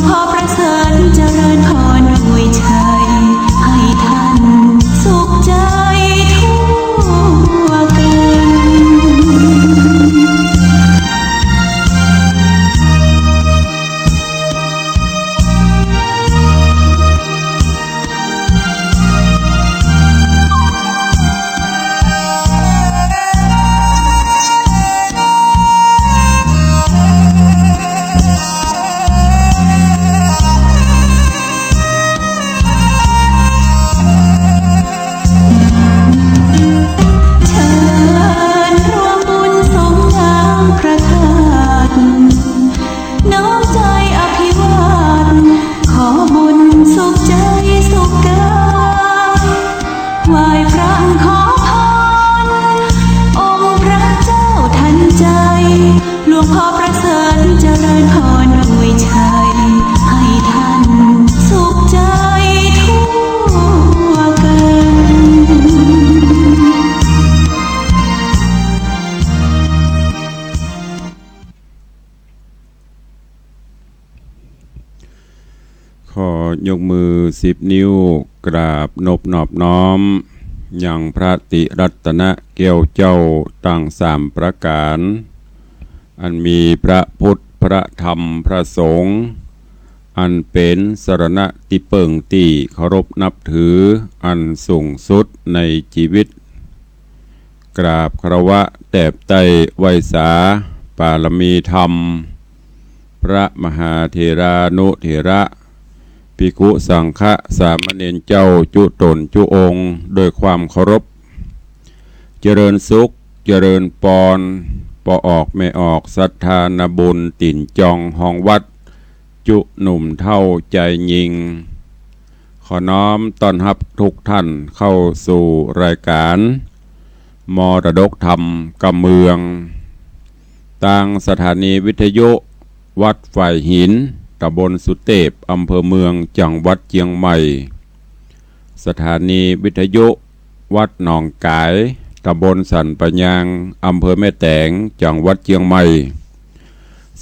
งพ่อประเสริฐเจริญพรอวยชัยให้ท่านสุขใจทั่วกันหลวงพ่อประเสริฐเจริญพรอวยชัยให้ท่านสุขใจทั่วกันขอยกมือ10 นิ้วกราบนบนอบน้อมยังพระติรัตนแก้วเจ้าตั้ง3 ประการอันมีพระพุทธพระธรรมพระสงฆ์อันเป็นสรณะที่เปิ่งที่เคารพนับถืออันสูงสุดในชีวิตกราบคารวะแตบไตไวสาปารมีธรรมพระมหาเถรานุเถระภิกขุสังฆสามเณรเจ้าจุตนจุองค์โดยความเคารพเจริญสุขเจริญปอนปออกไม่ออกศรัทธานาบุญติ่นจองห้องวัดจุหนุ่มเท่าใจยิงขอน้อมต้อนรับทุกท่านเข้าสู่รายการมรดกธรรมกำเมืองต่างสถานีวิทยุวัดฝ่ายหินตำบลสุเทพอำเภอเมืองจังหวัดเชียงใหม่สถานีวิทยุวัดหนองกายตำบลสันปะยางอำเภอแม่แตงจังหวัดเชียงใหม่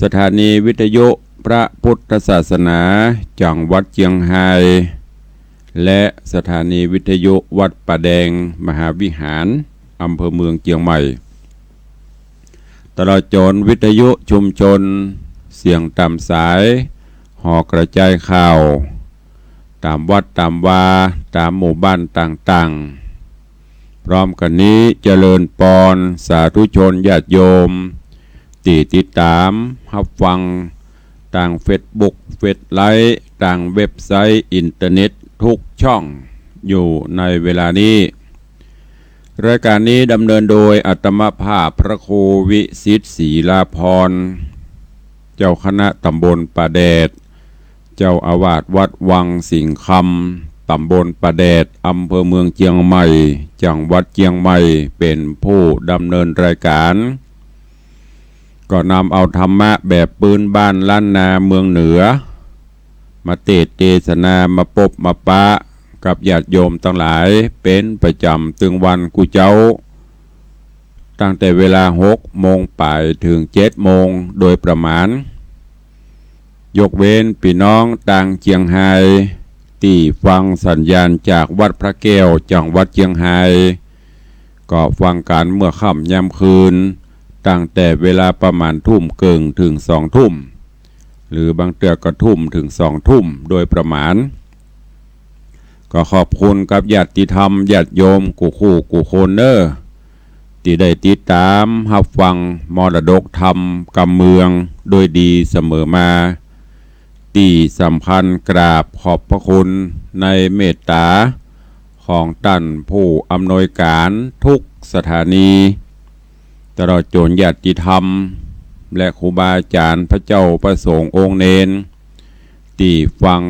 สถานีวิทยุพระพุทธศาสนาจังหวัดเชียงรายและสถานีวิทยุวัดป่าแดงมหาวิหารอำเภอเมืองเชียงใหม่ตลอดจนวิทยุชุมชนเสียงตามสายห่อกระจายข่าวตามวัดตามวาตามหมู่บ้านต่างๆพร้อมกันนี้เจริญปอนสาธุชนญาติโยมติดตามรับฟังต่างเฟซบุ๊กเฟซไลฟ์ต่างเว็บไซต์อินเทอร์เน็ตทุกช่องอยู่ในเวลานี้รายการนี้ดำเนินโดยอัตมภาพพระครูวิสิทธิ์ศรีลาภรณ์เจ้าคณะตำบลป่าแดดเจ้าอาวาสวัดวังสิงห์คำตำบลป่าแดดอำเภอเมืองเชียงใหม่จังหวัดเชียงใหม่เป็นผู้ดำเนินรายการก็นำเอาธรรมะแบบปืนบ้านล้านนาเมืองเหนือมาเทศนามาพบมาปะกับญาติโยมทั้งหลายเป็นประจำตึงวันกุเจ้าตั้งแต่เวลา6 โมงป่ายถึง7 โมงโดยประมาณยกเว้นพี่น้องต่างเชียงรายที่ฟังสัญญาณจากวัดพระแก้วจังหวัดเชียงรายก็ฟังกันเมื่อค่ำยามคืนตั้งแต่เวลาประมาณทุ่มเกิงถึง2 ทุ่มหรือบางเตือก็ทุ่มถึง2 ทุ่มโดยประมาณก็ขอบคุณกับญาติธรรมญาติโยมกูคู่กูโคนเนอร์ที่ได้ติดตามรับฟังมรดกธรรมกำเมืองโดยดีเสมอมาที่สำคัญกราบขอบพระคุณในเมตตาของท่านผู้อำนวยการทุกสถานีตลอดจนญาติธรรมและครูบาอาจารย์พระเจ้าประสงค์องค์เนนที่ฟัง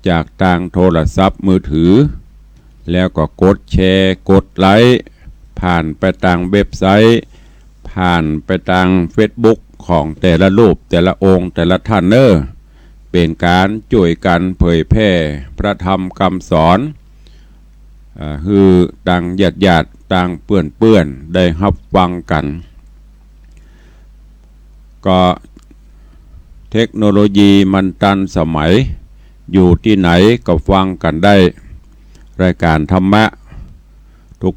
จากทางโทรศัพท์มือถือแล้วก็กดแชร์กดไลค์ผ่านไปทางเว็บไซต์ผ่านไปทางเฟซบุ๊กของแต่ละรูปแต่ละองค์แต่ละท่านเนอร์เป็นการช่วยกันเผยแพร่พระธรรมคำสอนคือต่างญาติต่างเปื้อนได้รับฟังกันก็ เทคโนโลยีมันทันสมัยอยู่ที่ไหนก็ฟังกันได้รายการธรรมะ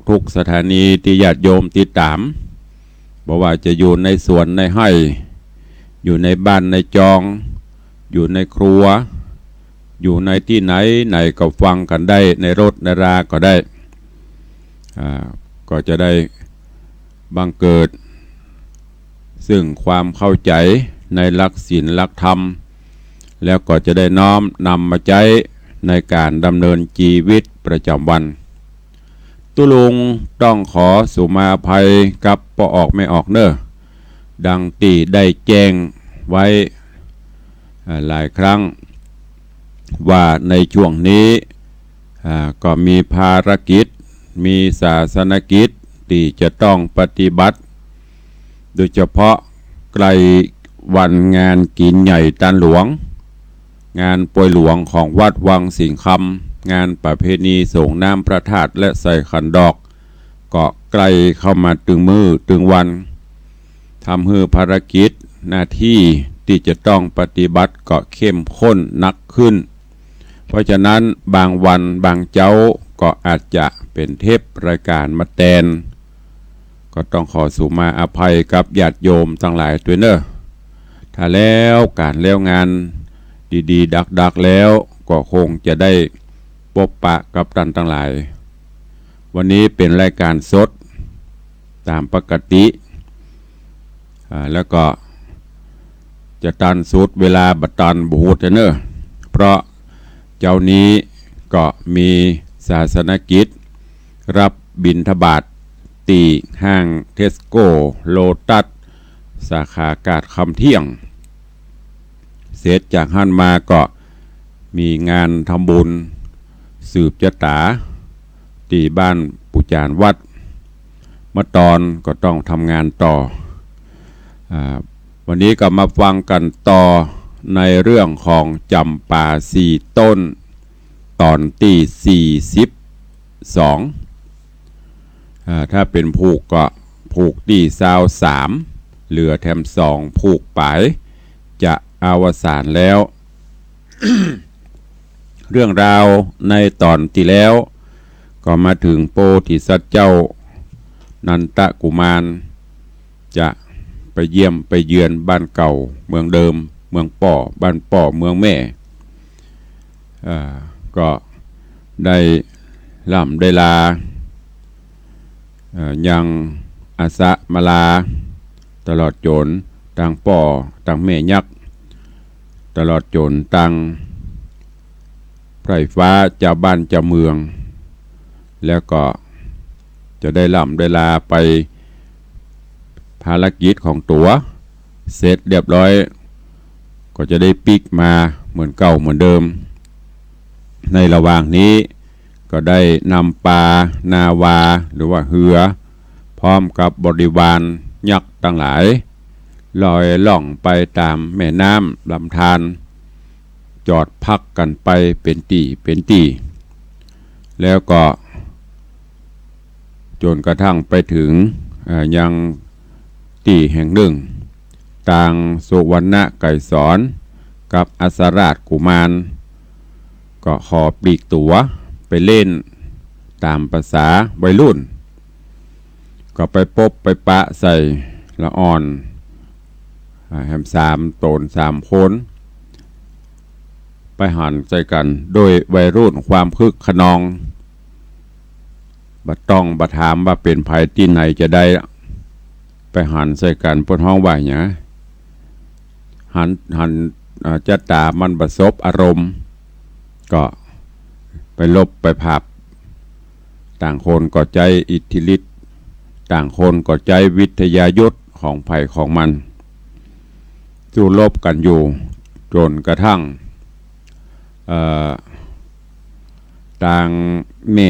ทุกๆสถานีที่ญาติโยมติดตามบอกว่าจะอยู่ในสวนในไร่อยู่ในบ้านในจองอยู่ในครัวอยู่ในที่ไหนไหนก็ฟังกันได้ในรถในราก็ได้ก็จะได้บังเกิดซึ่งความเข้าใจในหลักศีลหลักธรรมแล้วก็จะได้น้อมนำมาใช้ในการดำเนินชีวิตประจำวันตุลุงต้องขอสุมาภัยกับปออกไม่ออกเนอะดังตีได้แจ้งไว้หลายครั้งว่าในช่วงนี้ก็มีภารกิจมีศาสนกิจที่จะต้องปฏิบัติโดยเฉพาะใกล้วันงานกินใหญ่ตันหลวงงานป่วยหลวงของวัดวังสิงห์คำงานประเพณีส่งน้ำพระธาตุและใส่ขันดอกก็ใกล้เข้ามาตึงมือตึงวันทำให้ภารกิจหน้าที่ที่จะต้องปฏิบัติก็เข้มข้นหนักขึ้นเพราะฉะนั้นบางวันบางเจ้าก็อาจจะเป็นเทปรายการมาแตนก็ต้องขอสุมาอภัยกับญาติโยมทั้งหลายด้วยเนอะถ้าแล้วการแล้วงานดีๆดักแล้วก็คงจะได้พบปะกับท่านทั้งหลายวันนี้เป็นรายการสดตามปกติแล้วก็จะตันสุดเวลาบัดตันบูดเนอะเพราะเจ้านี้ก็มีศาสนกิจรับบิณฑบาตตีห้างเทสโก้โลตัสสาขากาดคำเที่ยงเสร็จจากหันมาก็มีงานทำบุญสืบชะตาตีบ้านปุจานวัดเมื่อตอนก็ต้องทำงานต่อวันนี้ก็มาฟังกันต่อในเรื่องของจำป่าสี่ต้นตอนที่42ถ้าเป็นผูกก็ผูกที่23เหลือแถม2ผูกปลายจะอวสานแล้ว เรื่องราวในตอนที่แล้วก็มาถึงโพธิสัตว์เจ้านันตะกุมารจะไปเยี่ยมไปเยือนบ้านเก่าเมืองเดิมเมืองป่อบ้านป่อเมืองแม่ก็ได้ล่ำได้ลายังอาสะมาลาตลอดจนตังป่อตังแม่ยักษ์ตลอดจนตังไพร่ฟ้าเจ้าบ้านเจ้าเมืองแล้วก็จะได้ล่ำได้ลาไปภารกิจของตัวเสร็จเรียบร้อยก็จะได้ปิกมาเหมือนเก่าเหมือนเดิมในระหว่างนี้ก็ได้นำปลานาวาหรือว่าเหือพร้อมกับบริวารยักษ์ทั้งหลายลอยล่องไปตามแม่น้ำลำธารจอดพักกันไปเป็นตีแล้วก็จนกระทั่งไปถึงยังตีแห่งหนึ่งต่างสุวรรณไก่สอนกับอัสราชกุมารก็ขอปลีกตั๋วไปเล่นตามภาษาวัยรุ่นก็ไปพบไปปะใส่ละอ่อนแฮม3 ตน 3 คนไปหันใจกันโดยวัยรุ่นความคึกขนองบัดต้องบัดถามว่าเป็นภัยที่ไหนจะได้ไปหันใส่กันพ้นห้องว่าอย่างนี้หันจะตามันประสบอารมณ์ก็ไปลบไปผับต่างคนก็ใจอิทธิฤทธิ์ต่างคนก็ใจวิทยายุทธของภัยของมันสู้ลบกันอยู่จนกระทั่งต่างแม่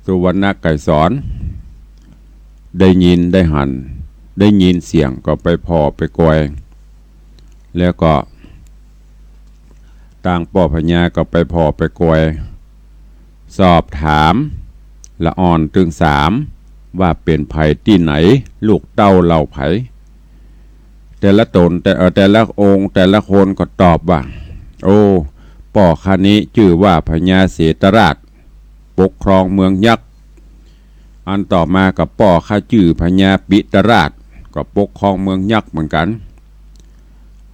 สุวรรณไก่สอนได้ยินได้หันได้ยินเสียงก็ไปพอไปกอยแล้วก็ต่างป่อพญาก็ไปพอไปกอยสอบถามละอ่อนถึง3ว่าเป็นไผที่ไหนลูกเต้าเล่าไผ แต่ละตนแต่ละองค์แต่ละคนก็ตอบว่าโอ้ป่อคานี้ชื่อว่าพญาเสตราชปกครองเมืองยักษ์อันต่อมากับป่อข้าชื่อพญาปิตราชก็ปกครองเมืองยักษ์เหมือนกัน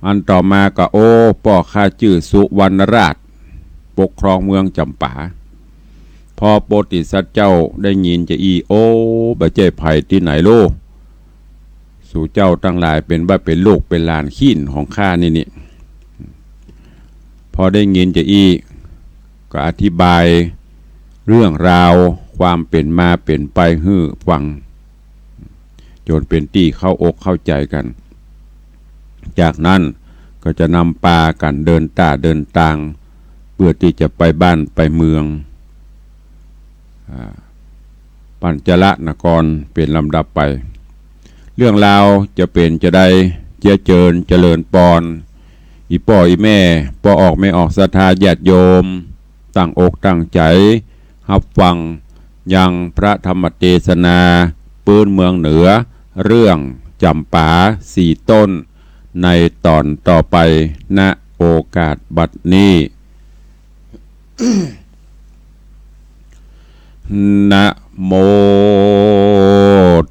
อันต่อมาก็โอ้ป่อข้าชื่อสุวรรณราชปกครองเมืองจำปาพอโปติสัตว์เจ้าได้ยินจะโอ้บะเจ้ไผ่ที่ไหนโลสู่เจ้าตั้งหลายเป็นว่าเป็นลูกเป็นหลานขี้นของข้านี่พอได้ยินจะก็อธิบายเรื่องราวความเป็นมาเป็นไปฮื้อฟังจนเป็นที่เข้าอกเข้าใจกันจากนั้นก็จะนำปากันเดินทางเพื่อที่จะไปบ้านไปเมืองปัญจละนครเป็นลำดับไปเรื่องราวจะเป็นจะได้เจริญปอนอีป่ออีแม่ป่อออกไม่ออกศรัทธาญาติโยมตั้งอกตั้งใจรับฟังยังพระธรรมเทศนาปืนเมืองเหนือเรื่องจำปาสี่ต้นในตอนต่อไปณโอกาสบัดนี้ นะโม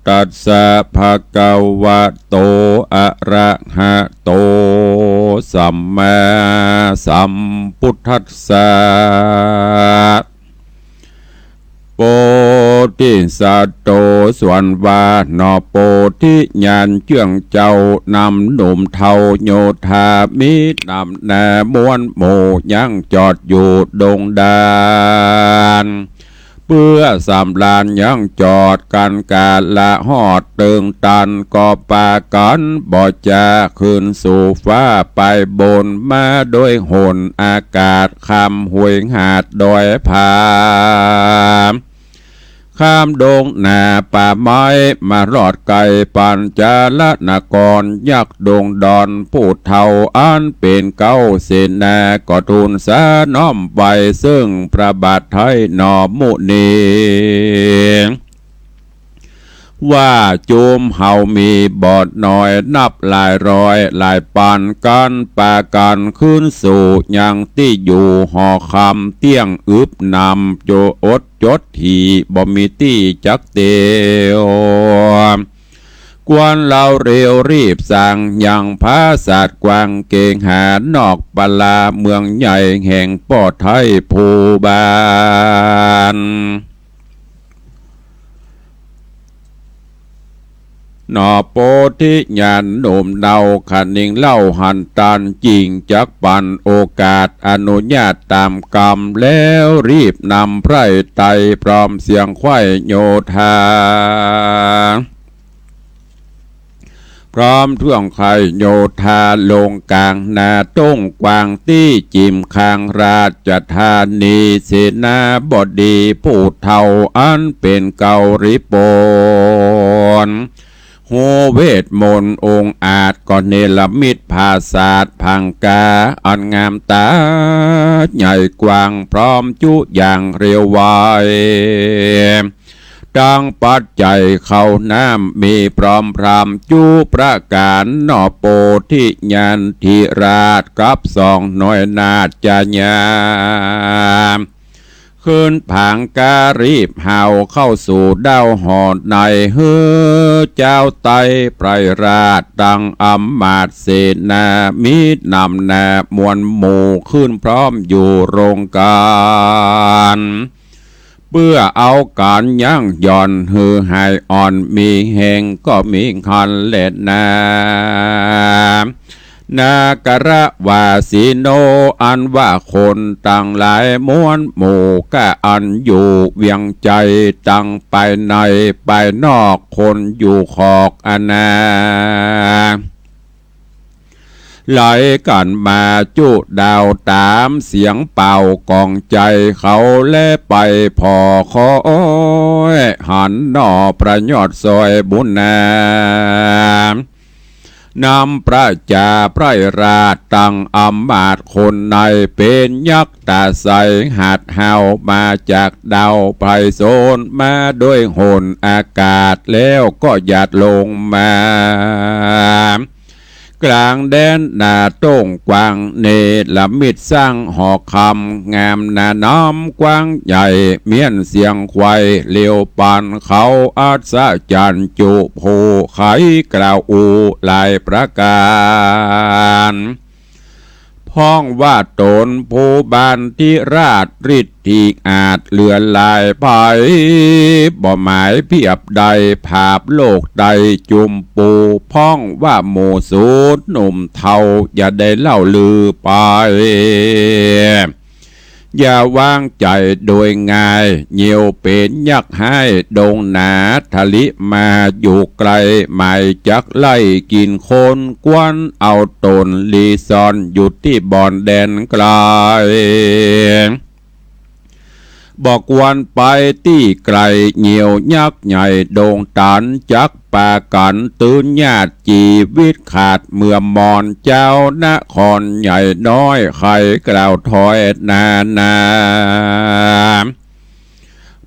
ตัสสะภะคะวะโตอะระหะโตสัมมาสัมพุทธัสสะโปติสัตโตส่วนวานอโปธิญาณเจื่องเจ้านำหนุ่มเทาโยธามินำแนมวนโมยังจอดอยู่ดงดานเพื่อสำลานยังจอดกันกาละหอดตึงตันก็ปากันบ่จะขึ้นสู่ฟ้าไปบนมาโดยหนอากาศคำหวยหาดดอยผาข้ามดงนาป่าไม้มารอดไก่ปัญจาลนกรยักดงดอนผู้เท่าอันเป็นเก้าเสนาก็ทูลสาน้อมไปซึ่งพระบาทไทยนอมุนีว่าจูมเฮามีบอดหน่อยนับหลายร้อยหลายปันกันปากันขึ้นสู่ยังที่อยู่หอคำเตี้ยงอึบนำโจอดจดทีบ่มีที่จักเตียวกวนเราเร็วรีบสั่งยังพาสัตว์กวางเก่งหานอกปลาเมืองใหญ่แห่งปอดไทยภูบานนอโปธิญาณหนุ่มเดาขันนิงเล่าหันตันจริงจักปันโอกาสอนุญาตตามกรรมแล้วรีบนำไพร่ไตพร้อมเสียงไข่โยธาพร้อมท่วงไข่โยธาลงกลางนาต้งกวางตี้จิมคางราชธานีเสนาบดีผู้เท่าอันเป็นเกาลิโปนโหเวทมนต์องค์อาจก็เนรมิตภาศาสพังกาอันงามตาใหญ่กว้างพร้อมจุอย่างเร็วไวดังปัจจัยเข้าน้ำมีพร้อมพรำจุประการนอโปธิญาณธิราชกับสองหน่อยนาจจญาขึ้นผางการีบเห่าเข้าสู่ดาวหอดในเฮือเจ้าไตไพรราชดังอำมาตย์เสนามิตรนำแนบมวลหมู่ขึ้นพร้อมอยู่โรงการเพื่อเอาการยั่งย่อนหือหายอ่อนมีแห่งก็มีคันเล็ดนานากระวาสีโนอันว่าคนต่างหลายม้วนหมู่กะอันอยู่เวียงใจตั้งไปในไปนอกคนอยู่ขอกอนาไหลกันมาจุดาวตามเสียงเป่ากองใจเขาและไปพอคอยหันนอประยอดซอยบุญนานำพระจาไพรราชตั้งอำมาตย์คนในเป็นยักษ์ตาใสหัดเห่ามาจากดาวไพรโซนมาด้วยหนอากาศแล้วก็หยาดลงมา กลางแดนนาโต้งกวางเนลมิดสร้างหอกคำงามนาน้อมกว้างใหญ่เมียนเสียงควายเลียวปานเขาอาสาจันจุโพไขกล่าวอูหลายประการพ้องว่าตนผู้บานที่ราชฤทธิ์อาจเลือนลายไปบ่หมายเพียบใดภาพโลกใดจุมปูพ้องว่าโมสูดหนุ่มเทาอย่าได้เล่าลือไปอย่าวางใจโดยง่ายเหี่ยวเป็นยักให้ดงหนาทะลิมาอยู่ไกลไม่จักไล่กินคนกวนเอาตนลีซอนอยู่ที่บ่อนแดนไกลบอกวันไปที่ไกลเหี่ยวยักใหญ่โด่งตันจักปากันตื่นญาติจีวิตขาดเมื่อมอนเจ้านครใหญ่น้อยใครกล่าวถอยนา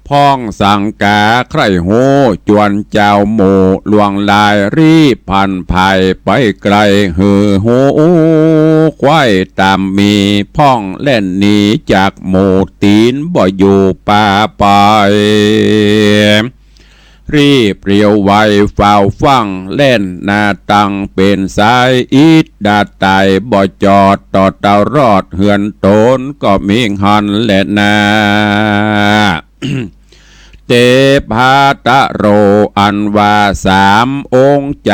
พ้องสังกาใครโหจวนเจ้าโมลวงลายรีพันภายไปไกลหือโหควายตามมีพ้องเล่นหนีจากโมตีนบ่อยู่ป่าไปรีบเรียวไวเฝ้าฟังเล่นหน้าตังเป็นสายอีดดาตายบ่จอดต่อเตารอดเหือนโตนก็มีหันและนา เตพาตะโรอันว่าสามองค์ใจ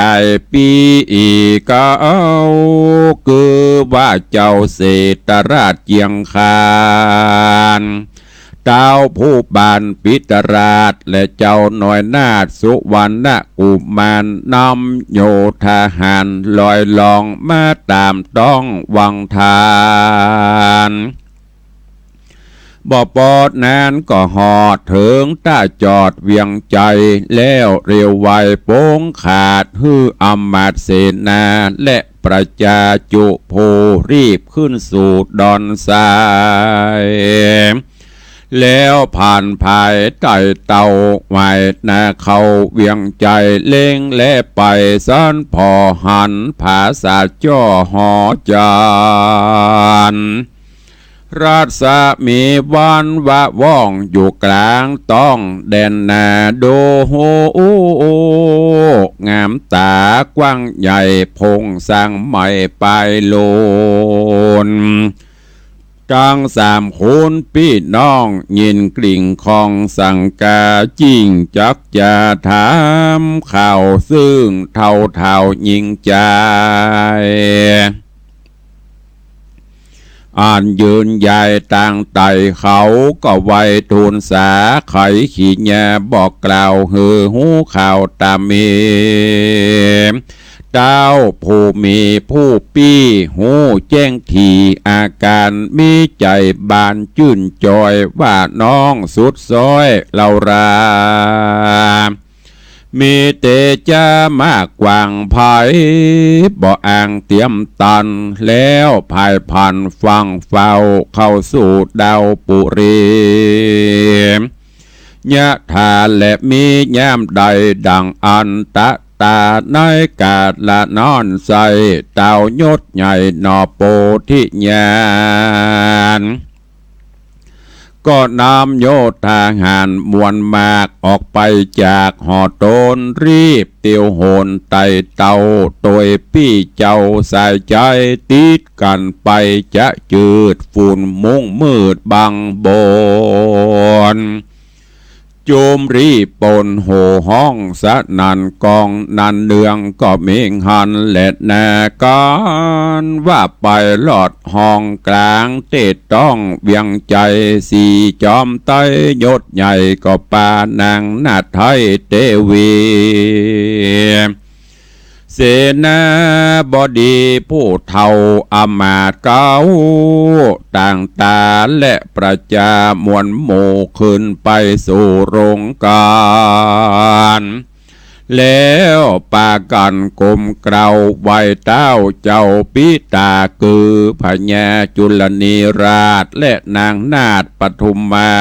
ปีอีกเอาคือว่าเจ้าเศรษฐราชเจียงคานเจ้าผู้บานปิตราชและเจ้าหน่อยนาฏสุวรรณกุมารนำโยธาหารลอยลองมาตามต้องวังทานบ่ปอดนานก็หอดถึงต้าจอดเวียงใจแล้วเร็วไวโป้งขาดฮืออำมาตย์เสนาและประชาจุโพรีบขึ้นสู่ดอนทรายแล้วผ่านภายใต้เตาไว้นาเขาเวียงใจเล่งและไปซ่อนพอหันภาษาจ่อหอจานราชมีวันวะว่องอยู่กลางต้องแดนนาโดโฮงามตากว้างใหญ่พงสร้างใหม่ไปโลนกลางสามคนพี่น้องยินกลิ่งของสังกาจิ้งจักจะถามข่าวซึ่งเท่ายิงใจอ่านยืนใหญ่ต่างไต่เขาก็ไวทูลสาไขขี้แย่บอกกล่าวหือหูข่าวตามมีเจ้าผู้มีผู้ปี้หูแจ้งทีอาการมีใจบานจื่นจอยว่าน้องสุดซอยเรารามีเตจามากกว่างภายบ่อ่างเตรียมตันแล้วภายพันฟังเฝ้าเข้าสู่ดาวปุรียะทาและมีแย้มใดดังอันตะตาในกาดละนอนใส่เต่ายศใหญ่นอโปธิญาณก็นำโยธาหารมวลมากออกไปจากหอโตนรีบเตียวโหนไต่เตาโดยพี่เจ้าสายใจติดกันไปจะจืดฝุ่นมุ้งมืดบังบนโจมรีปนโหห้องสะนันกองนันเนืองก็เมงหันและนาการว่าไปหลอดห้องกลางเตดต้องเวียงใจสีจอมไต้ยศใหญ่ก็ปานางนาไทยเตวีเสนาบดีผู้เฒ่าอมาตย์เก่าต่างตาและประจามวลหมู่ขึ้นไปสู่โรงการแล้วปากันกลมเกลาไว้เต้าเจ้าปิตาคือพญาจุลนีราชและนางนาถปทุมมา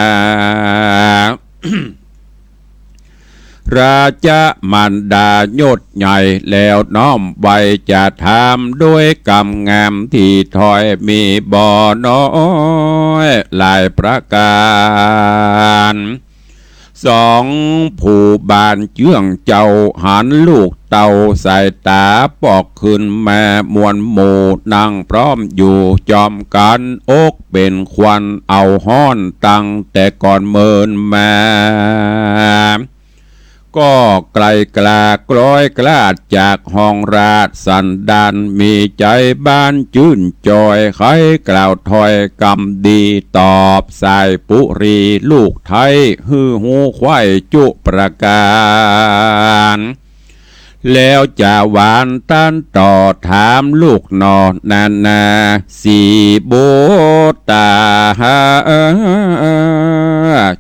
ราชมันดายศใหญ่แล้วน้อมไว้จะทำด้วยกำงามที่ถอยมีบ่อน้อยหลายประการสองผู้บานเจื่องเจ้าหันลูกเต่าสายตาปอกขึ้นแม่มวลหมู่นั่งพร้อมอยู่จอมกันอกเป็นควันเอาห้อนตั้งแต่ก่อนเมินมาก็ไกลกลากร้อยกลาดจากห้องราชสันดานมีใจบ้านจื่นจอยใครกล่าวถอยกำดีตอบสายปุรีลูกไทยฮือหูควายจุประการแล้วจะหวานต้านต่อถามลูกนอนนาสีโบตา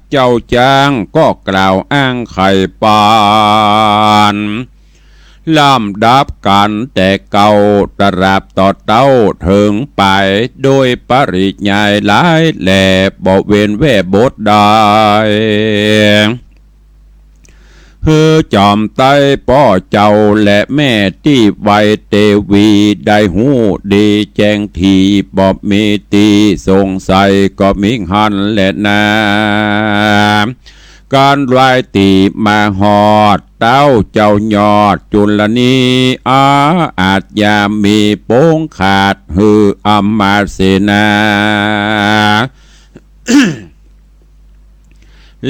เจ้าจ้างก็กล่าวอ้างไข่ปานล่ำดับกันแต่เก่าตราบต่อเต้าถึงไปโดยปริยายหลายแหล่บ่เว้นแว่บทได้จอมไต้ป้อเจ้าและแม่ที่ไวเตวีได้หูดีแจ้งทีบอบมีตีสงสัยก็มิหันและนาการรายตีมาหอดเต้าเจ้ายอดจุลนีอาจยามีโป้งขาดฮืออมาเสนา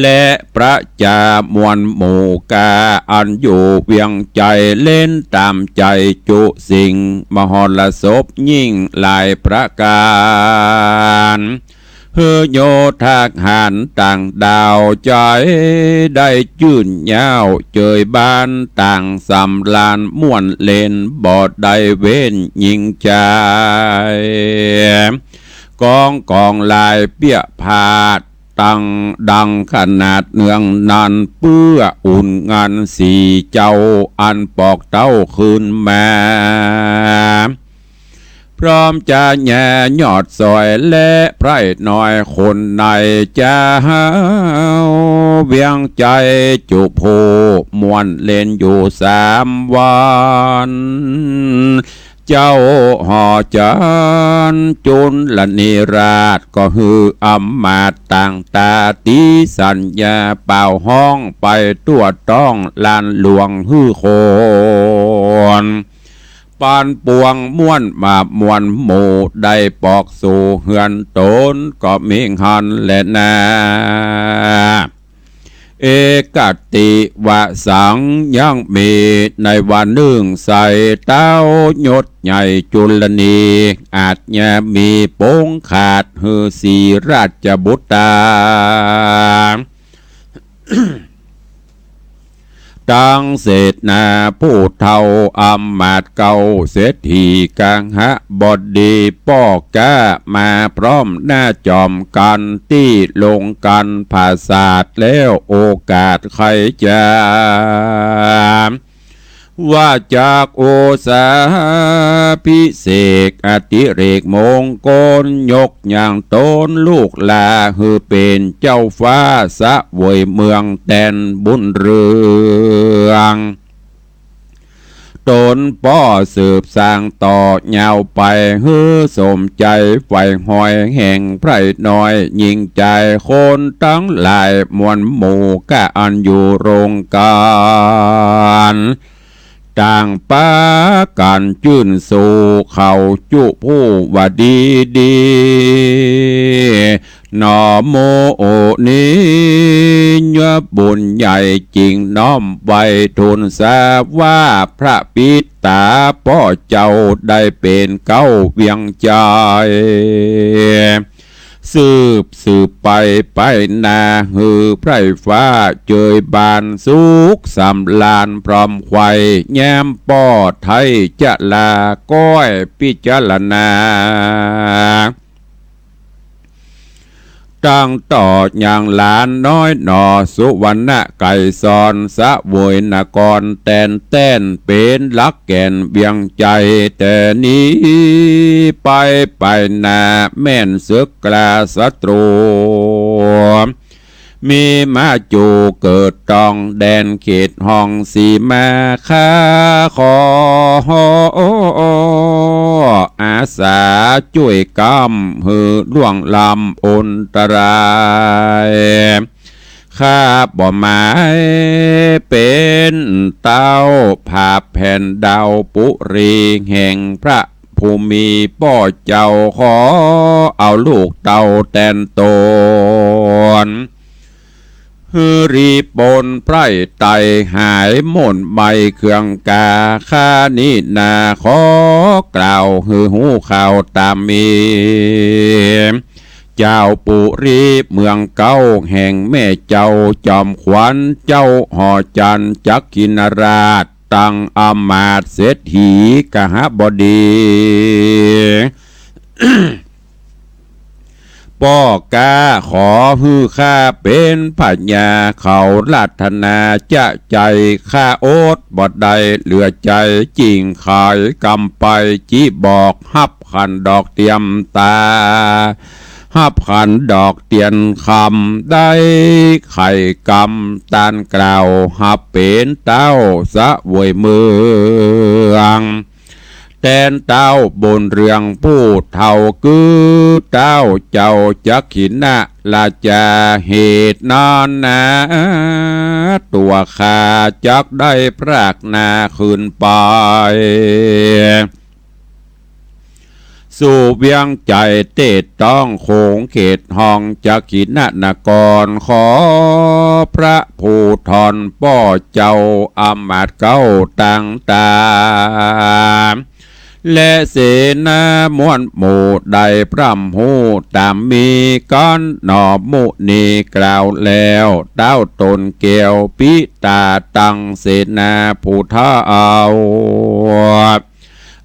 และพระจามวลหมู่กาอันอยู่เวียงใจเล่นตามใจจุสิ่งมหรสพยิ่งหลายประการโยธาหารต่างดาวใจได้จื่นยาวเจยบ้านต่างสำลานม่วนเล่นบอดได้เว้นยิงใจกองลายเปี้ยผาดตั้งดังขนาดเนืองนันเปื้ออุ่นงานสีเจ้าอันปอกเต้าคืนมาพร้อมจะแย่ยอดซอยและไพร่น้อยคนในจะหาเวียงใจจุโพมวนเล่นอยู่3 วันเจ้าห่อจันจุนละนิราชก็ฮืออำมาตต่างตาตีสัญญาเป่าห้องไปตัวต้องลานหลวงฮือโคนปานปวงม้วนมามวนหมู่ได้ปอกสู่เฮือนตนก็มิหันและนาเอกติวะสังยังมีในวันหนึ่งใส่เต้ายศใหญ่จุลนีอาจจะมีโป้งขาดฮือสีราชบุตรตั้งเศษนาผู้เท่าอำมาตย์เก่าเศรษฐีกังหะบดีป้อกะมาพร้อมหน้าจอมกันที่ลงกันภาษาทแล้วโอกาสใครจะว่าจากโอสาพิเศษอติเรกมงคลยกอย่างตนลูกลาฮือเป็นเจ้าฟ้าสะเวยเมืองแตนบุญเรืองตนป้อสืบสร้างต่อยาวไปฮือสมใจไฟหอยแห่งไพรน้อยยิ่งใจคนทั้งหลายมวลหมู่กะอันอยู่โรงการต่างป้ากันจื่นสู่เขาจุผู้ว่าดีนอโมโอนี้ยบุญใหญ่จริงน้อมไว้ทูลทราบว่าพระปิตาพ่อเจ้าได้เป็นเก้าเวียงใจสืบไปนาฮือไพร่ฟ้าเจยบานสุขสำลานพร้อมไข่แย้มป้อไทยจะลาก้อยพิจารณาตั้งต่ออย่างหลานน้อยหนอสุวรรณไก่ซอนสะโวยนกรแตนเป็นลักแก่นเบียงใจแต่นี้ไปนาแม่นศึกกลาศัตรู มีมาจูเกิดตองแดนเขตห้องสีมาค้าขออาสาช่วยกำหือล่วงลำอนตรายข้าบ่หมายเป็นเต้าผาแผ่นดาวปุรีแห่งพระภูมิป่อเจ้าขอเอาลูกเต่าแตนโตนฮือรีปนไพร่ไตหายหม่นใบเครื่องกาข้านี้นาขอกล่าวฮือหูข่าวตามมีเจ้าปุรีเมืองเก้าแห่งแม่เจ้าจอมขวัญเจ้าหอจันจักกินราชตั้งอมาตย์เศรษฐีกหบดี ป้อกาขอฮือข้าเป็นพญาเขาลัทนาจะใจข้าโอดบ่ได้เหลือใจจริงขายกำไปจีบอกฮับขันดอกเตรียมตาฮับขันดอกเตียนคำได้ไข่กำตานกล่าวฮับเป็นเต้าสะวยเมืองแตนเต้าบนเรืองผู้เท่าคือเต้าเจ้าจักขินะลาจาเหตุนอนนาตัวข้าจักได้พรากนาคืนไปสู่เวียงใจเตดต้องโขงเขตห้องจักขินะนกรขอพระผู้ทอนป้อเจ้าอมาตย์เก้าต่างตาและเสนาม้วนหมู่ได้พร่ำหูตามมีก้อนหนอมุนีกล่าวแล้วเต้าตนเกี่ยวปิตาตังเสนาผู้ท้าเอา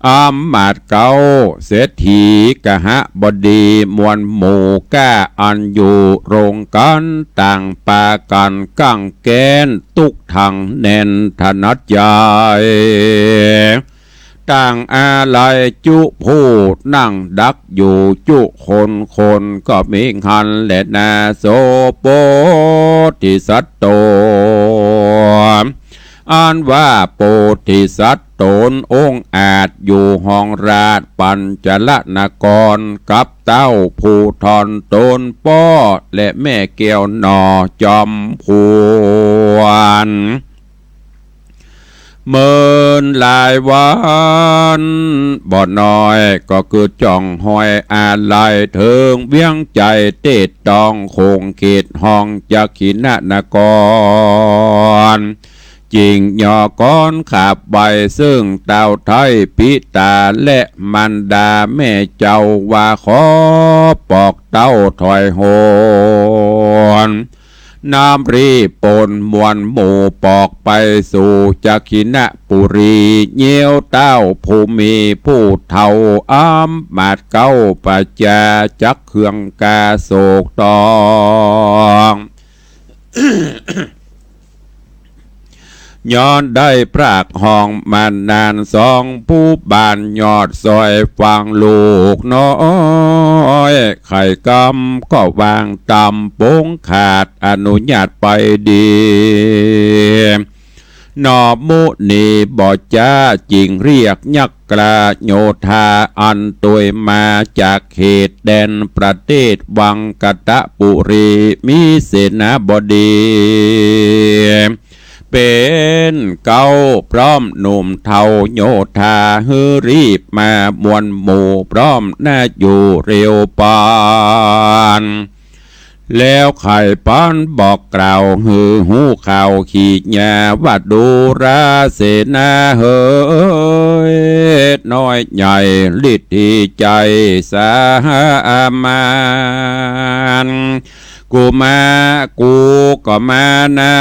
อำมาตย์เก้าเศรษฐีกหบดีมวลหมู่ก้าอันอยู่โรงกันต่างปากันกั้งแกนตุกทังแน่นถนัดใหญ่ต่างอาลัยจุผู้นั่งดักอยู่จุคนก็มีหันและนาโสโปธิสัตโตอ่านว่าโปธิสัตว์ตนองค์อาจอยู่ห้องราชปัญจลนกรกับเต้าผู้ทอนตนป้อและแม่แก้วหนอจอมพวนเมินหลายวันบ่น้อยก็คือจ่องหอยอาลัยเถิงเวียงใจเตดตองโคงเขตห้องจักขินะนกรจริงย่อก้อนขาบใบซึ่งเต้าไทยปิตาและมันดาแม่เจ้าว่าขอปอกเต้าถอยโหนน้ำรีปนมวลหมู่ปอกไปสู่จักขินะปุรีเยี่ยวเต้าภูมิผู้เท่าอ้ำมาดเก้าปัจจาจักเครื่องกาโศกตองย้อนได้พรากห้องมานานสองผู้บานยอดซอยฟังลูกน้อยไข่กำก็วางตำโป้งขาดอนุญาตไปดีนอมุนีบ่จ้าจริงเรียกยักกราโยธาอันตวยมาจากเขตแดนประเทศวังกตปุรีมีเสนาบดีเป็นเก้าพร้อมหนุ่มเทาโยธาฮือรีบมามวลหมู่พร้อมน่าอยู่เร็วปานแล้วไข่ป้อนบอกกล่าวฮือหูข่าวขีดยาว่าดูราเสนาเฮยน้อยใหญ่ลิดที่ใจสามานกูก็มานา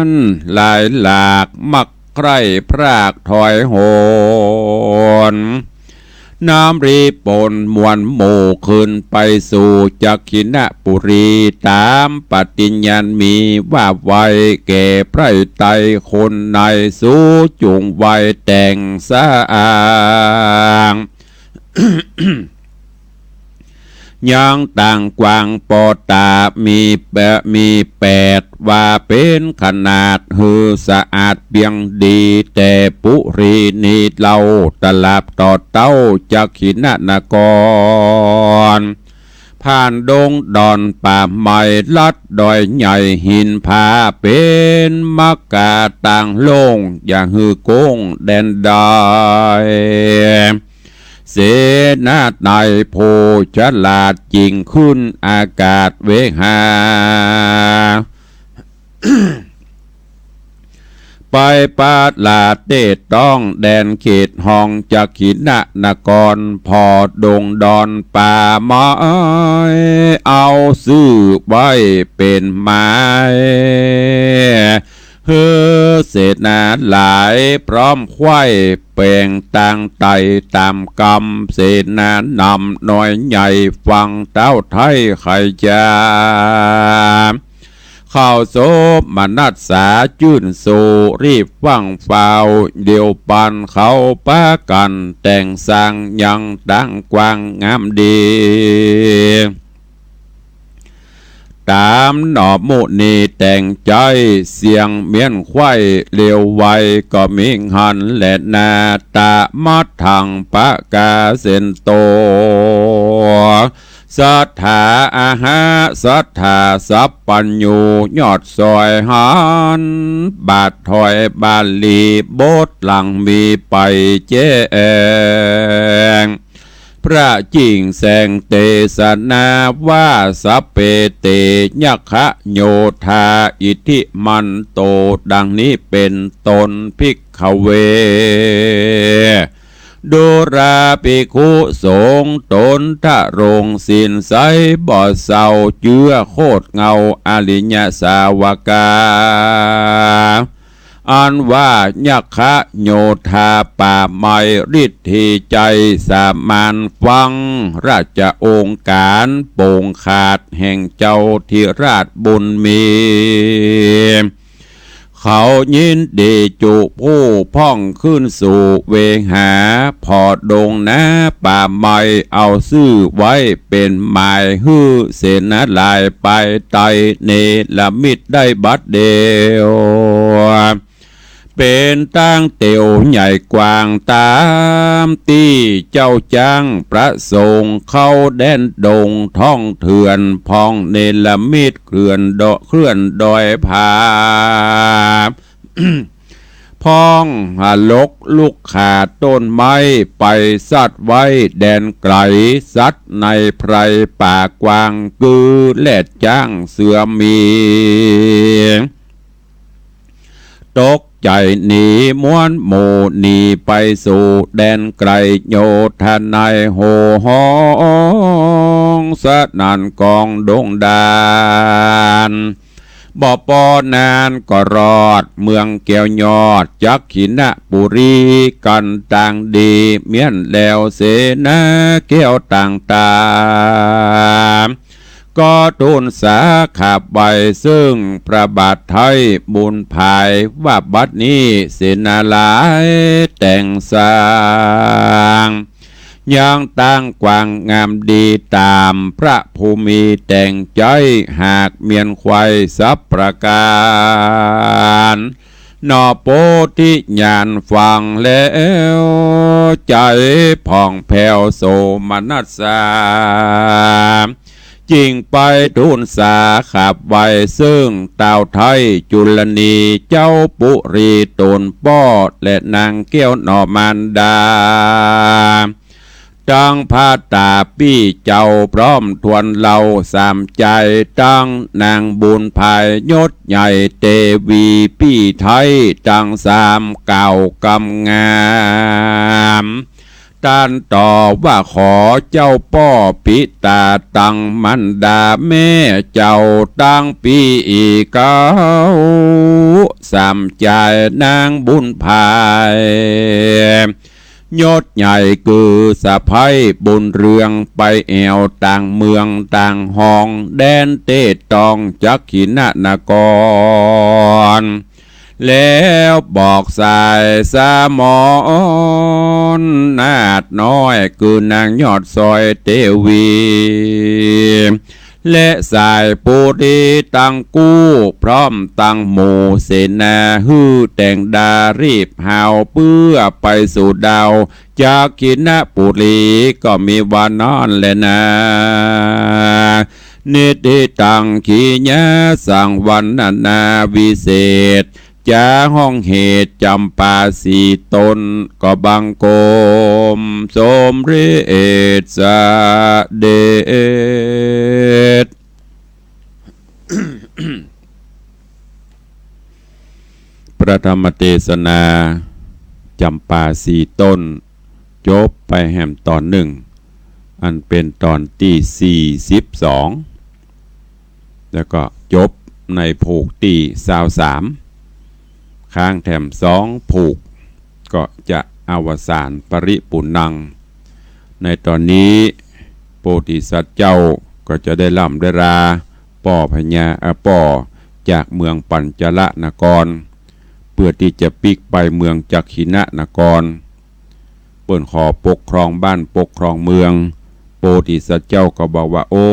นหลายหลากมักใครพรากถอยโหนน้ำรีปนมวลหมู่ขึ้นไปสู่จักขินะปุรีตามปฏิญญาณมีว่าไว้แก่ไพร่ไตคนในสู้จุงไว้แต่งสาง ยังต่างกวางปอตามีแปดว่าเป็นขนาดหือสะอาดเพียงดีแต่ปุรีนีเล่าตลับต่อเต้าจากขินนกรผ่านดงดอนป่าไม้ลัดดอยใหญ่หินผาเป็นมักกาต่างโลงอย่างฮือโกงแดนดอยเสนาไตโพฉลาดจริงขึ้นอากาศเวหา ไปปาดลาเตต้องแดนเขตห้องจากขินนกรพอดงดอนป่าไม้เอาซื้อไว้เป็นไม้เฮือเศษนาหลายพร้อมควายแปลงต่างไตตามกรรมเศษนานำน้อยใหญ่ฟังเต้าไทยไข่จาข้าวโซมนัดสาจื่นโซรีบฟังฟาวเดียวปันเขาป้ากันแต่งสร้างยังดังกว้างงามดีตามหนอบมุนีแต่งใจเสียงเมียนควายเลี้ยวไวก็มิงหันและนาตามัดทางปะกาเส้นโตสัทธาอาหาสัทธาสัพปัญญูยอดซอยหันบาทถอยบาลีโบสหลังมีไปเจงพระจิงแสงเตสนาว่าสัพเพเตยักขะโยธาอิทิมันโตดังนี้เป็นตนภิกขเวดูราภิกขุสงฆ์ตนทะรงสินใสบ่อเศร้าเจือโคตรเงาอริยสาวกาอันว่ายักขะโยธาป่าไม้ฤทธิใจสามานฟังราชองค์การโป่งขาดแห่งเจ้าธิราชบุญมีเขายินดีจุผู้พ่องขึ้นสู่เวหาพอดงนะป่าไม้เอาซื้อไว้เป็นหมายฮื้อเสนาลายไปไตเนละมิดได้บัดเดียวเป็นตั้งเตียวใหญ่กว้างตามตีเจ้าจ้างประสงค์เข้าแดนดงท่องเถื่อนพองเนลมิดเคลื่อนดอยผา พ้องลกลูกขาต้นไม้ไปสัตว์ไว้แดนไกลสัตว์ในไพรป่ากว้างกือแลดจ้างเสือมีตกใจหนีม้วนหมู่หนีไปสู่แดนไกลโยธนายโหห้องสะนันกองดงดานบ่ปอนานก็รอดเมืองแก้วยอดจักขินปุรีกันต่างดีเมียนแล้วเสนาแก้วต่างตาก็ทูลสาขาบใบซึ่งพระบาทไทยบุญภายว่าบัดนี้เสนาหลายแต่งสร้างยังตั้งกว้างงามดีตามพระภูมิแต่งใจหากเมียนควายสับประการนอโปธิญาณฟังแล้วใจผ่องแผ้วโสมนัสสาจริงไปทูลสาขับไว้ซึ่งเต่าไทยจุลนีเจ้าปุรีตนป้อและนางแก้วหนอมันดาตั้งพาตาปี้เจ้าพร้อมทวนเราสามใจตั้งนางบุญภายยศใหญ่เตวีปี้ไทยตั้งสามเก่ากำงามต้านต่อว่าขอเจ้าป้อปิตาตั้งมันดาแม่เจ้าตั้งปีอีเก้าสามใจนางบุญภายยศใหญ่คือสะพ้ายบุญเรืองไปแอวต่างเมืองต่างห้องแดนเตตองจักขินนกร แล้วบอกสายสามอนนาดน้อยคือนางยอดซอยเทวีและสายปูดีตั้งกู้พร้อมตั้งหมู่เสนาฮือแต่งดารีบหาวเพื่อไปสู่ดาวจากกินปุรีก็มีวานอนแลนะนิติตังขีญาสังวันนาวิเศษจาห้องเหตุจำปาสีตนก็บังโกมสมฤทธิ์สเดช ประธรรมเทศนาจำปาสีต้นจบไปแห่มตอนหนึ่งอันเป็นตอนที่42แล้วก็จบในผูกที่23ค้างแถม2ผูกก็จะอวสานปริปุณังในตอนนี้โพธิสัตว์เจ้าก็จะได้ล่ำได้ราป่อพญาป่อจากเมืองปัญจละนครเพื่อที่จะปิกไปเมืองจักขินะนครเปิ่นขอปกครองบ้านปกครองเมืองโพธิสัตว์เจ้าก็บอกว่าโอ้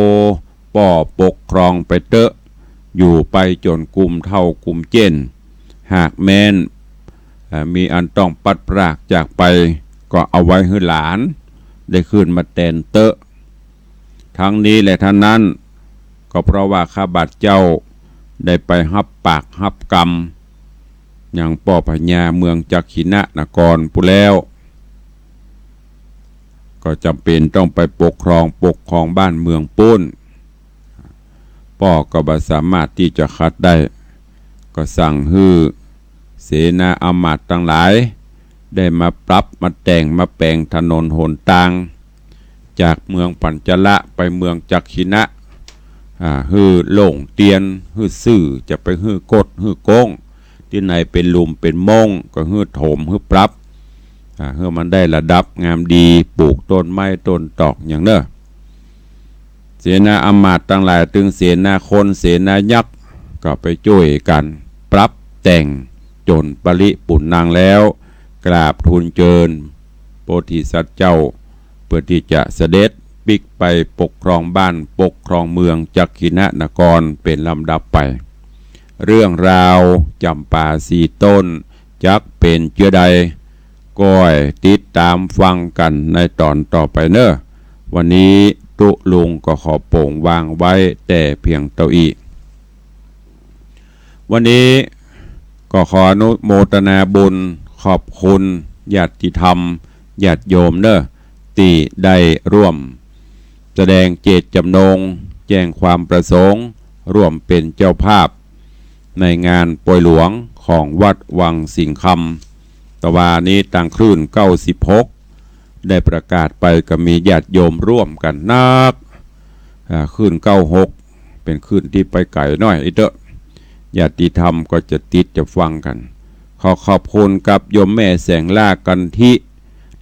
ป่อปกครองไปเตอะอยู่ไปจนกุมเท่ากุมเจนหากแม้นมีอันต้องปัดปรากจากไปก็เอาไว้ให้หลานได้ขึ้นมาแทนเตอะทั้งนี้และท่านนั้นก็เพราะว่าข้าบาทเจ้าได้ไปฮับปากฮับกรรมอย่างป่อพญาเมืองจักขินะนครปุแล้วก็จำเป็นต้องไปปกครองบ้านเมืองปุ้นป่อก็บ่สามารถที่จะคัดได้ก็สั่งฮือเสนาอำมาตย์ทั้งหลายได้มาปรับมาแต่งมาแปลงถนนหนทางจากเมืองปัญจละไปเมืองจักขินะฮือโล่งเตียนฮือซื่อจะไปฮือกดฮือโก้งที่ไหนเป็นลุมเป็นม่งก็ฮือโถมฮือปรับฮือมันได้ระดับงามดีปลูกต้นไม้ต้นตอกอย่างเน้อเสนาอำมาตย์ทั้งหลายตึงเสนาคนเสนายักษ์ก็ไปช่วยกันปรับแต่งจนปริปุณณังแล้วกราบทูลเชิญโพธิสัตว์เจ้าเพื่อที่จะเสด็จปิกไปปกครองบ้านปกครองเมืองจักขินะนครเป็นลำดับไปเรื่องราวจำปาสีต้นจักเป็นเจือใดก้อยติดตามฟังกันในตอนต่อไปเนอะวันนี้ตุลุงก็ขอโป่งวางไว้แต่เพียงเท่าอีวันนี้ก็ขออนุโมทนาบุญขอบคุณญาติธรรมญาติโยมเนอะที่ได้ร่วมแสดงเจตจำนงแจ้งความประสงค์ร่วมเป็นเจ้าภาพในงานป่วยหลวงของวัดวังสิงห์คำตะวานี้ต่างคลื่น96ได้ประกาศไปก็มีญาติโยมร่วมกันนักคลื่น96เป็นคลื่นที่ไปไกลน้อยเด้อญาติธรรมก็จะติดจะฟังกันขอบคุณกับโยมแม่แสงล่ากันทิ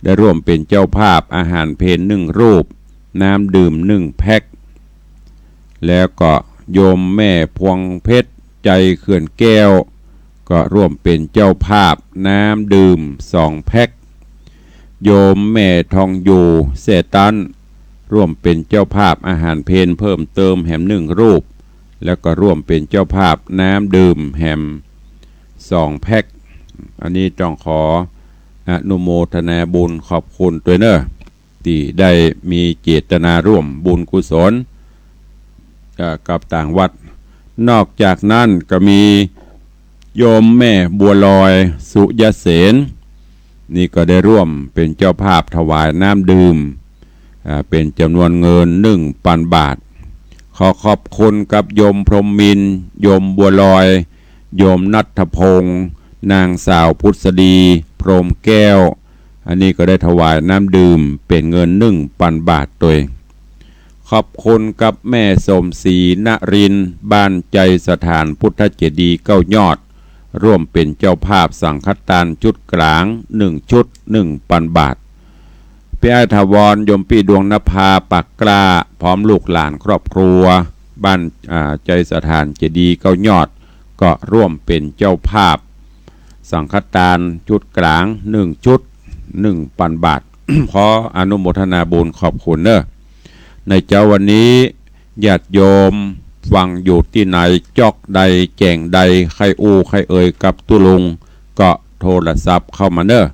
ได้ร่วมเป็นเจ้าภาพอาหารเพล1รูปน้ำดื่ม1แพ็คแล้วก็โยมแม่พวงเพชรใจเขื่อนแก้วก็ร่วมเป็นเจ้าภาพน้ำดื่ม2แพ็คโยมแม่ทองอยู่เสตันร่วมเป็นเจ้าภาพอาหารเพลเพิ่มเติมแหม1รูปแล้วก็ร่วมเป็นเจ้าภาพน้ำดื่มแฮม2แพ็คอันนี้ต้องขออนุโมทนาบุญขอบคุณด้วยเนอะที่ได้มีเจตนาร่วมบุญกุศลกับต่างวัดนอกจากนั้นก็มีโยมแม่บัวลอยสุยเสนนี่ก็ได้ร่วมเป็นเจ้าภาพถวายน้ำดื่มเป็นจำนวนเงิน1,000 บาทขอขอบคุณกับโยมพรหมมินทร์โยมบัวลอยโยมนัทพงษ์นางสาวพุทธดีพรหมแก้วอันนี้ก็ได้ถวายน้ำดื่มเป็นเงิน1,000 บาทตัวขอบคุณกับแม่สมศรีนรินทร์บ้านใจสถานพุทธเจดีย์9 ยอดร่วมเป็นเจ้าภาพสังฆทานชุดกลาง1ชุด 1,000 บาทพี่ไอถาวรยมปีดวงนภาปักกล้าพร้อมลูกหลานครอบครัวบ้านใจสถานเจดีย์9 ยอดก็ร่วมเป็นเจ้าภาพ สังฆทานชุดกลาง1ชุด1,000 บาท ขออนุโมทนาบุญขอบคุณเนอะในเจ้าวันนี้ญาติโยมฟังอยู่ที่ไหนจอกใดแจงใดใครอู้ใครเอ่ยกับตุลุงก็โทรศัพท์เข้ามาเนอะ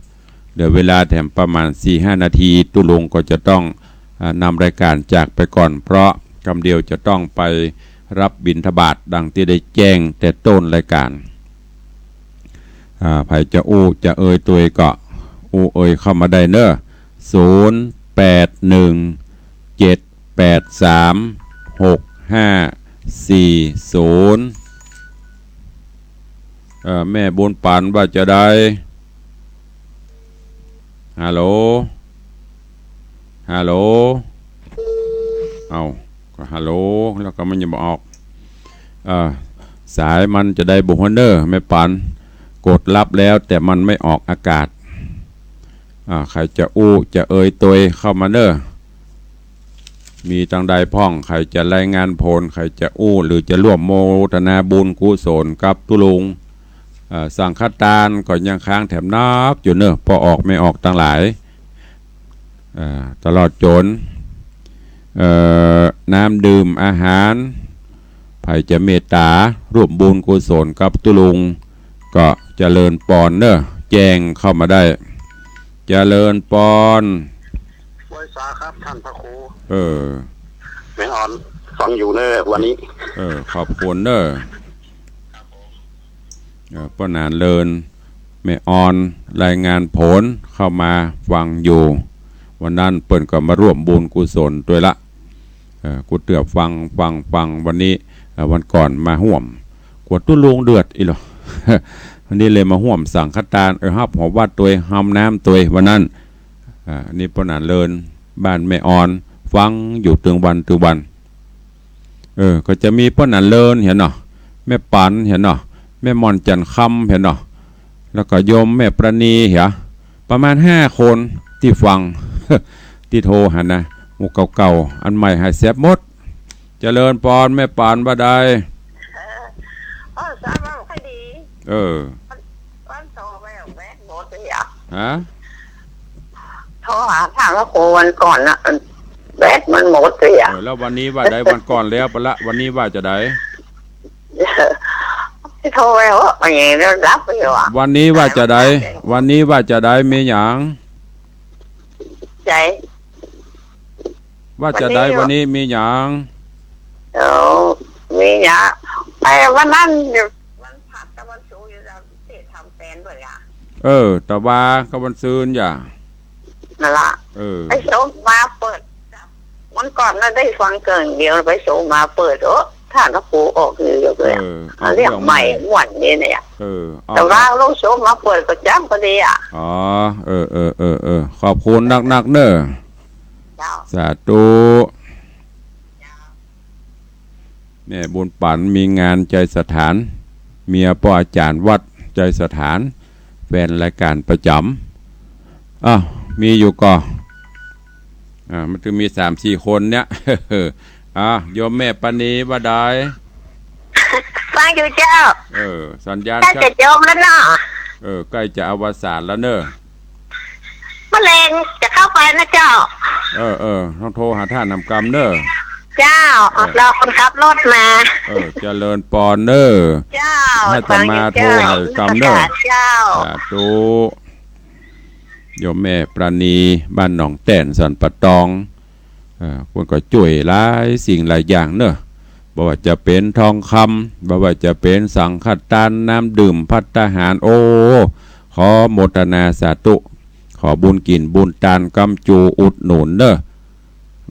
เดี๋ยวเวลาแถมประมาณ 4-5 นาทีตุลุงก็จะต้องนำรายการจากไปก่อนเพราะกำเดียวจะต้องไปรับบิณฑบาตดังที่ได้แจ้งแต่ต้นรายการไผจะอู้จะเอ่ยตัวก็อู้เอ่ยเข้ามาได้เนอะ0817836540แม่บุญปันว่าจะได้ฮัลโหลเอาก็ฮัลโหลแล้วก็มันยังบอกออกสายมันจะได้บุคคลเนอร์แม่ปันกดรับแล้วแต่มันไม่ออกอากาศใครจะอู้จะเอ่ยตัวเข้ามาเนอร์มีตังใดพ่องใครจะรายงานผลใครจะอู้หรือจะร่วมโมทนาบุญกุศลกับตุลุงสังฆทานก็ยังค้างแถมนักอยู่เนอะพอออกไม่ออกตั้งหลายตลอดจนน้ำดื่มอาหารไผจะเมตตาร่วมบุญกุศลกับตุลุงก็เจริญปอนเนอะแจ้งเข้ามาได้เจริญปอนบริษัทครับท่านพระครูแม่อ่อนฟังอยู่เนอะวันนี้ขอบคุณเนอะป้านานเลินแม่อ่อนรายงานผลเข้ามาฟังอยู่วันนั้นเปิ่นก็มาร่วมบุญกุศลด้วยละกูเตือบฟังวันนี้วันก่อนมาห่วมกวดตุ้ลุงเดือดอีหรอ วันนี้เลยมาห่วมสั่งฆทานฮับหัววัดตัวห้ำน้ำตัววันนั้นนี่ป้านานเลินบ้านแม่อ่อนฟังอยู่ตึงวันก็จะมีป้านานเลินเห็นเนาะแม่ปันเห็นเนาะแม่มอนจันคำเห็นเนาะแล้วก็โยมแม่ประณีเหรอประมาณ5 คนที่ฟัง ที่โทรหันนะหมู่เก่าๆอันใหม่หายเสียบหมดเจริญปอนแม่ปานบ่ได้สามารถค่อยดีวันโทรไปแม่หมดเลยฮะโทรหาถามว่าโควันก่อนนะแบตมันหมดเลยแล้ววันนี้ว่าได้วันก่อนแล้วปะละวันนี้ว่าจะได้โทรไปว่าอย่างนี้รับไปอยู่วันนี้ว่าจะได้มีหยังใจว่าจะได้วันนี้มีหยังมีหยังไปวันนั้นวันผัดกับวันชูอยู่แล้วที่ทำแฟนด้วยแต่ว่าก็วันซืนอย่านั่นละไปโชว์มาเปิดวันก่อนน่ะได้ฟังเกินเดียวไปโชว์มาเปิดท่านพระครูออกเลยเลยเรียกใหม่หวนนี่เนี่ยแต่ว่าลูกโชว์มาเปิดก็จ้ำก็ดีขอบคุณนักเนอะสาธุแม่บุญปันมีงานใจสถานเมียพ่ออาจารย์วัดใจสถานแฟนรายการประจำมีอยู่ก็มันจะมี 3-4 คนเนี้ยโยมแม่ปณีว่าได้ฟังอยู่เจ้าสัญญาณจะโยมแล้วเนาะใกล้จะอวสานแล้วเนอะมะเร็งจะเข้าไปนะเจ้าต้องโทรหาท่านนำกรรมเนอะเจ้าเราคนขับรถมาเจริญปอนเนอะเจ้าให้ตมาโทรหากรรมเนอะเจ้าสาธุโยมแม่ปราณีบ้านหนองแต่นสันปะตองคนก็ช่วยหลายสิ่งหลายอย่างเนอะบ่ว่าจะเป็นทองคำบ่ว่าจะเป็นสังฆทานน้ำดื่มภัตตาหารขอโมทนาสาธุขอบุญกินบุญทานกำจูอุดหนุนเนอะ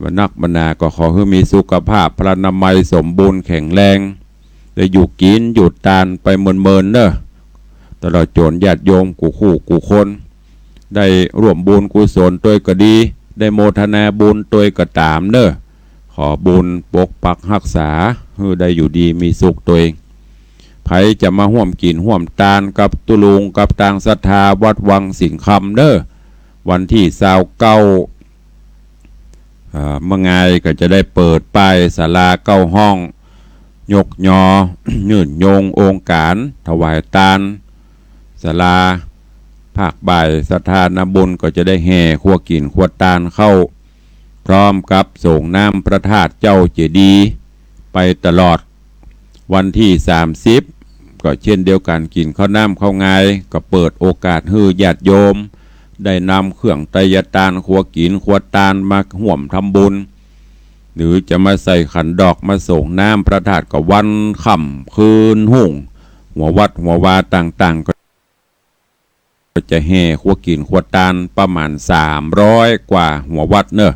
วันนักบรรณาก็ขอให้มีสุขภาพพลานามัยสมบูรณ์แข็งแรงได้อยู่กินอยู่ทานไปเมินเนอะตลอดจนญาติโยมกูคนได้ร่วมบุญกุศลตัวก็ดีได้โมทนาบุญตัวก็ตามเนอะขอบุญปกปักรักษาให้ได้อยู่ดีมีสุขตัวเองไผจะมาห่วมกินห่วมทานกับตุลุงกับทางศรัทธาวัดวังสิงห์คำเนอะวันที่29เมื่อไงก็จะได้เปิดป้ายศาลา9 ห้องยกยอ ยื่นโยงองค์การถวายทาน ศาลาภาคบ่ายสถานบุญก็จะได้แห่ขัวกินขัวตาลเข้าพร้อมกับส่งน้ำพระธาตุเจ้าเจดีย์ไปตลอดวันที่30ก็เช่นเดียวกันกินข้าวน้ำข้าวงายก็เปิดโอกาสให้ญาติโยมได้นำเครื่องไตรยตานขัวกินขัวตาลมาห่วมทำบุญหรือจะมาใส่ขันดอกมาส่งน้ำพระธาตุก็วันค่ำคืนหุ่งหัววัดหัววาต่างๆก็จะแห่ขัวกินขัวตาลประมาณ300กว่าหัววัดเนอะ